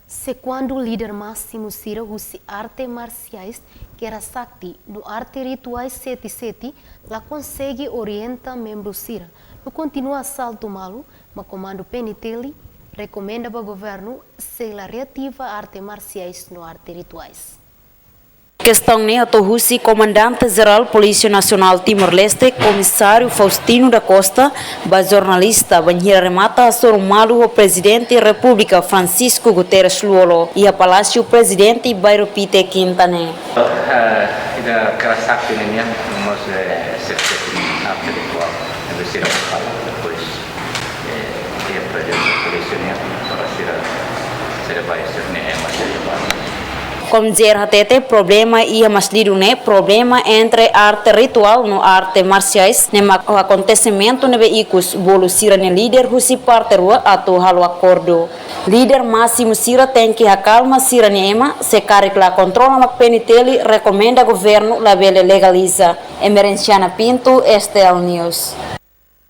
Sequando o líder máximo Cira usa artes marciais que era sakti no arte rituais seti lá consegue orientar membros Cira. No continua assalto malo, mas comando peniteli recomenda para o governo se la reativa artes marciais no arte rituais. Questão ne atohusi comandante-geral Polícia Nacional Timor-Leste, comissário Faustino da Costa, ba jornalista banhira remata a sorumalu o presidente da República Francisco Guterres Luolo e a Palácio Presidente Bairo Pite Quintane. Ida kerasakti ini nomos arte ritual negosiasi depois dia presidente polisi ini para sira vai ser ne Como dizer hatete problema ia maslido ne problema entre arte ritual no arte marciais ne o acontecimento ne veicus bolo sira ne líder husi parte rua atau halo acordo líder máximo sira tem que acalma sira ne ema se caricla controla mak peniteli recomenda governo la vele legaliza Emerenciana Pinto, Estel News.